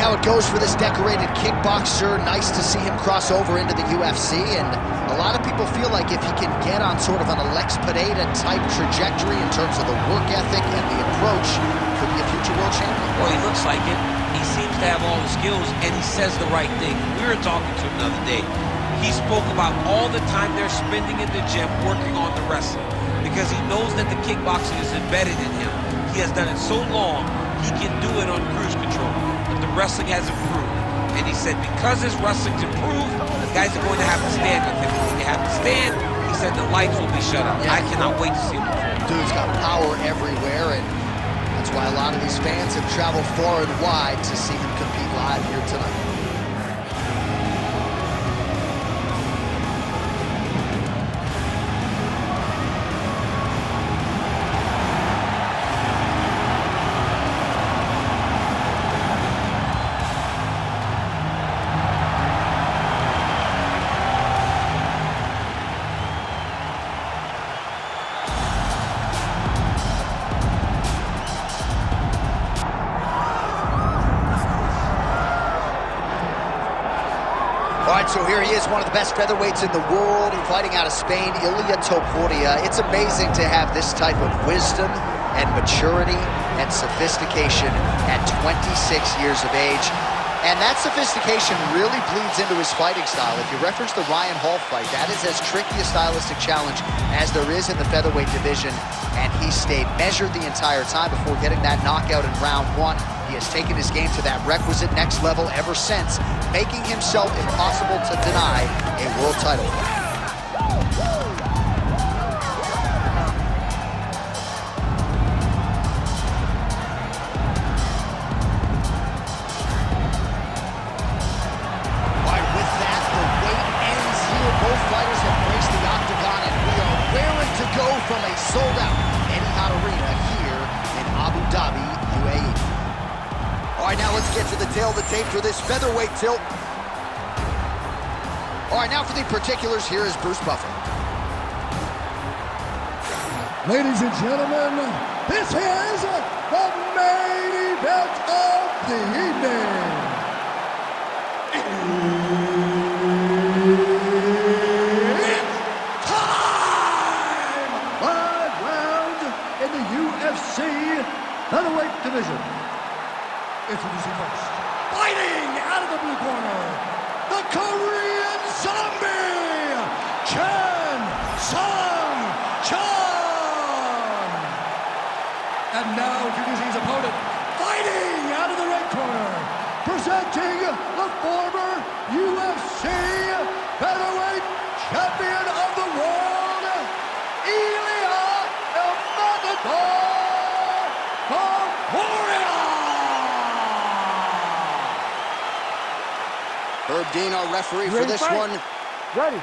how it goes for this decorated kickboxer. Nice to see him cross over into the UFC, and a lot of people feel like if he can get on sort of an Alex Pineda type trajectory in terms of the work ethic and the approach, could be a future world champion. Well, he looks like it. He seems to have all the skills, and he says the right thing. We were talking to him the other day. He spoke about all the time they're spending in the gym working on the wrestling, because he knows that the kickboxing is embedded in him. He has done it so long, he can do it on cruise control, but the wrestling has improved. And he said because his wrestling's improved, guys are going to have to stand with him. When they have to stand, he said the lights will be shut off. Yeah. I cannot wait to see him perform. Dude's got power everywhere, and that's why a lot of these fans have traveled far and wide to see him compete live here tonight. So here he is, one of the best featherweights in the world, fighting out of Spain, Ilia Topuria. It's amazing to have this type of wisdom and maturity and sophistication at 26 years of age. And that sophistication really bleeds into his fighting style. If you reference the Ryan Hall fight, that is as tricky a stylistic challenge as there is in the featherweight division. And he stayed measured the entire time before getting that knockout in round one. He has taken his game to that requisite next level ever since, making himself impossible to deny a world title fight. All right, with that, the wait ends here. Both fighters have graced the octagon, and we are raring to go from a sold-out Etihad Arena here in Abu Dhabi, UAE. All right, now let's get to the tail of the tape for this featherweight tilt. All right, now for the particulars, here is Bruce Buffer. Ladies and gentlemen, this is the main event of the evening. It's time! 5 rounds in the UFC featherweight division. Introducing first, fighting out of the blue corner, the Korean Zombie, Chan Sung Jung. And now introducing his opponent, fighting out of the red corner, presenting the former UFC featherweight champion of the world, Ilia Topuria. Herb Dean, our referee for this one. Ready.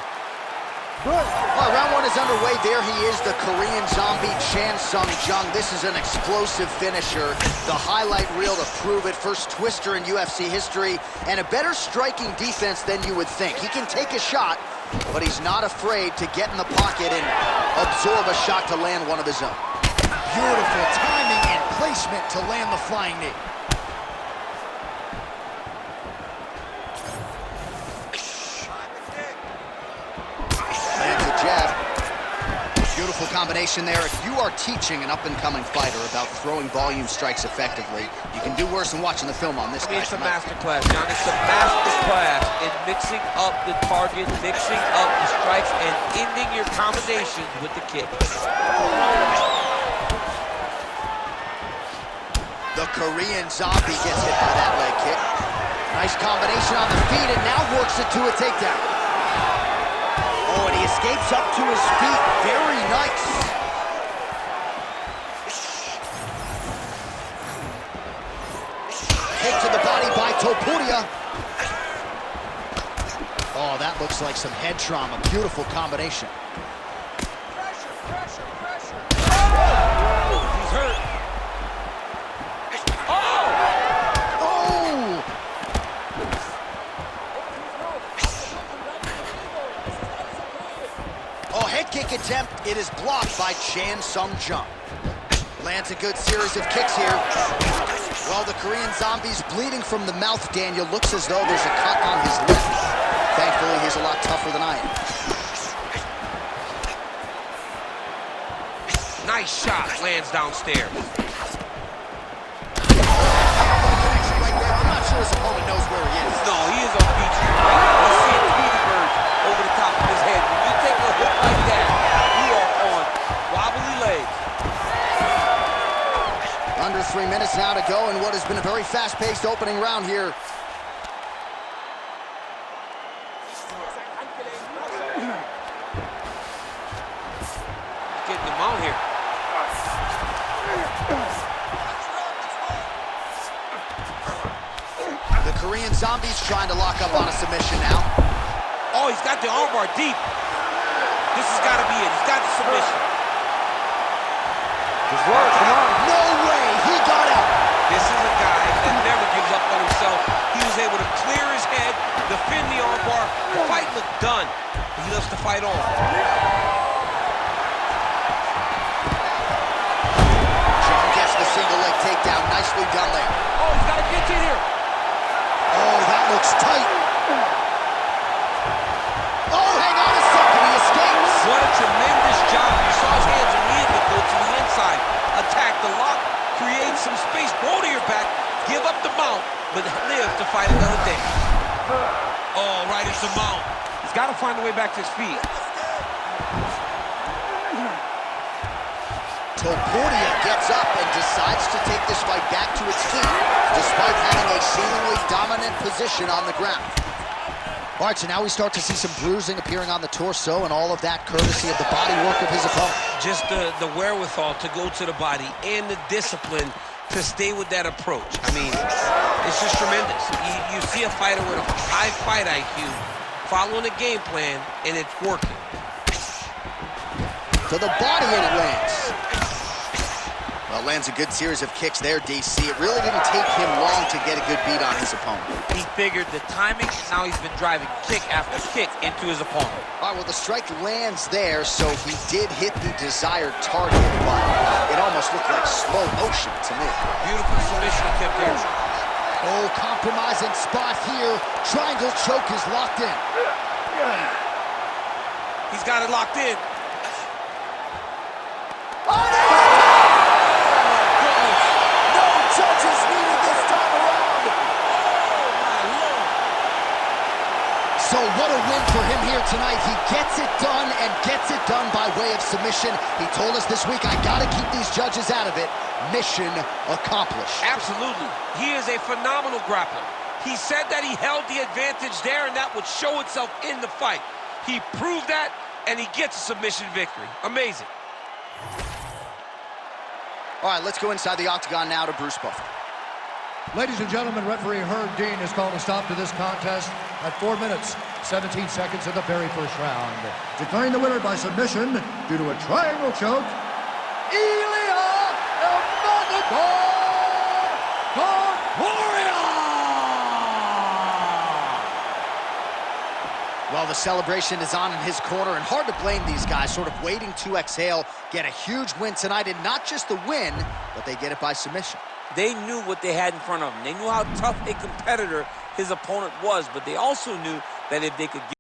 Good. All right, round one is underway. There he is, the Korean Zombie, Chan Sung Jung. This is an explosive finisher. The highlight reel to prove it. First twister in UFC history, and a better striking defense than you would think. He can take a shot, but he's not afraid to get in the pocket and absorb a shot to land one of his own. Beautiful timing and placement to land the flying knee. Beautiful combination there. If you are teaching an up-and-coming fighter about throwing volume strikes effectively, you can do worse than watching the film on this guy. It's a master class, John. It's a master class in mixing up the target, mixing up the strikes, and ending your combinations with the kick. The Korean Zombie gets hit by that leg kick. Nice combination on the feet, and now works it to a takedown. Oh, and he escapes up to his feet. Very nice. Kick to the body by Topuria. Oh, that looks like some head trauma. Beautiful combination. Pressure, pressure, pressure. Oh! He's hurt. Head kick attempt, it is blocked by Chan Sung Jung. Lands a good series of kicks here. Well, the Korean Zombie's bleeding from the mouth, Daniel. Looks as though there's a cut on his lip. Thankfully, he's a lot tougher than I am. Nice shot, lands downstairs. I'm not sure his opponent knows where he is. No, he is on beach. You see a Tweety bird over the top of his head. When you take a hook like that, you are on wobbly legs. Under 3 minutes now to go in what has been a very fast-paced opening round here. Getting him out here. The Korean Zombie's trying to lock up on a submission now. Oh, he's got the armbar deep. This has got to be it. He's got the submission. Good work, come on. No way, he got it. This is a guy that never gives up on himself. He was able to clear his head, defend the armbar. The fight looked done. He loves to fight on. Jung gets the single leg takedown. Nicely done there. Oh, he's got a guillotine here. Oh, that looks tight. Oh, hang on a second, he escapes. What a tremendous job. You saw his hands immediately go to the inside. Attack the lock, create some space, roll to your back, give up the mount, but live to fight another day. Oh, right into the mount. He's got to find a way back to his feet. Topuria gets up and decides to take this fight back to its feet, despite having a seemingly dominant position on the ground. All right, so now we start to see some bruising appearing on the torso, and all of that courtesy of the body work of his opponent. Just the wherewithal to go to the body and the discipline to stay with that approach. I mean, it's just tremendous. You see a fighter with a high fight IQ following a game plan, and it's working. To the body, and it lands. Well, lands a good series of kicks there, DC. It really didn't take him long to get a good beat on his opponent. He figured the timing, and now he's been driving kick after kick into his opponent. All right, well, the strike lands there, so he did hit the desired target, but it almost looked like slow motion to me. Beautiful submission attempt there. Oh, compromising spot here. Triangle choke is locked in. He's got it locked in. Judges needed this time around. So what a win for him here tonight. He gets it done and gets it done by way of submission. He told us this week, I gotta keep these judges out of it. Mission accomplished. Absolutely. He is a phenomenal grappler. He said that he held the advantage there and that would show itself in the fight. He proved that and he gets a submission victory. Amazing. All right, let's go inside the octagon now to Bruce Buffer. Ladies and gentlemen, referee Herb Dean has called a stop to this contest at 4 minutes, 17 seconds of the very first round. Declaring the winner by submission due to a triangle choke, Ilia Topuria! Well, the celebration is on in his corner, and hard to blame these guys, sort of waiting to exhale, get a huge win tonight, and not just the win, but they get it by submission. They knew what they had in front of them. They knew how tough a competitor his opponent was, but they also knew that if they could get